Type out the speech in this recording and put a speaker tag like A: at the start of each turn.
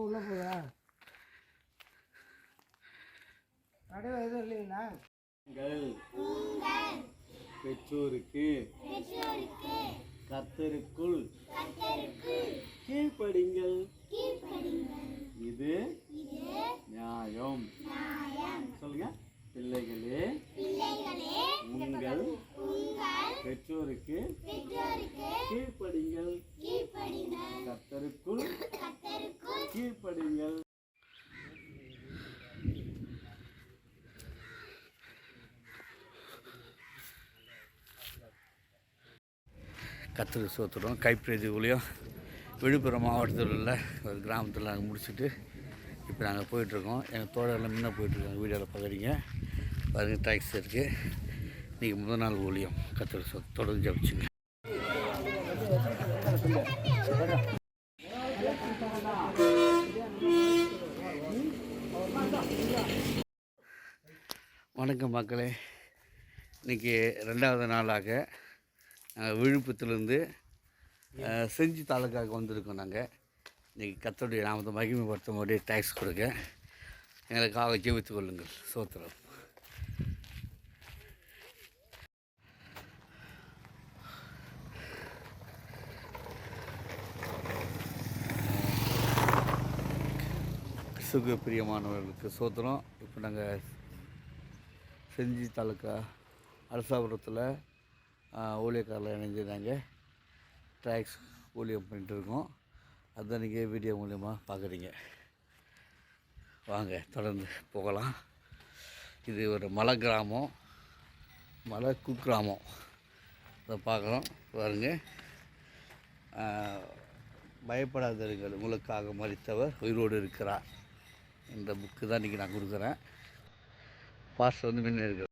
A: உள்ள போதா நடுவே எதுவும் இல்லைங்களா?
B: பெற்றோருக்கு கர்த்தருக்குள் கீழ்ப்படிங்கள், இது நியாயம். சொல்லுங்க. பிள்ளைகளே, உங்கள் பெற்றோருக்கு கீழ்ப்படிங்கள், கர்த்தருக்குள் கீழ்ப்படிங்கள். கர்த்தருக்கு ஸ்தோத்திரம். கைப்பிரதி ஊழியம் விழுப்புரம் மாவட்டத்தில் உள்ள ஒரு கிராமத்தில் நாங்கள் முடிச்சுட்டு இப்போ நாங்கள் போயிட்டுருக்கோம். எங்கள் தோழர்கள் முன்னே போயிட்டுருக்காங்க. வீடியோவில் பார்க்குறீங்க பாருங்கள். டாக்ஸி இருக்குது. இன்றைக்கி முதல் நாள் ஊழியம். கர்த்தருக்கு ஸ்தோத்திரம். தொடர்ந்து ஜெபிச்சுங்க. வணக்கம் மக்களே. இன்றைக்கி 2வது நாளாக விழுப்புரத்துலேருந்து செஞ்சி தாலுக்காவுக்கு வந்திருக்கோம். நாங்கள் இன்றைக்கி கர்த்தருடைய நாமத்தை மகிமைப்படுத்தும் போதே டேக்ஸ் கொடுக்க எங்களுக்காக ஜெபித்துக் கொள்ளுங்கள். ஸ்தோத்திரம். கிறிஸ்துவுக்கு பிரியமானவர்களுக்கு ஸ்தோத்திரம். இப்போ நாங்கள் செஞ்சி தாலுக்கா அரசாபுரத்தில் ஊழியக்காரில் இணைஞ்சிருந்தாங்க. ட்ராக்ஸ் ஊழியம் பண்ணிட்டுருக்கோம். அதுதான் நீங்கள் வீடியோ மூலயமா பார்க்குறீங்க. வாங்க தொடர்ந்து போகலாம். இது ஒரு மலை கிராமம், மலை குக்கிராமம். அதை பார்க்குறோம். பாருங்க. பயப்படாதீர்கள், உங்களுக்காக மரித்தவர் உயிரோடு இருக்கிறார். இந்த புக்கு தான் இன்றைக்கி நான் கொடுக்குறேன். பாஸ்டர் வந்து முன்னே இருக்கிறார்.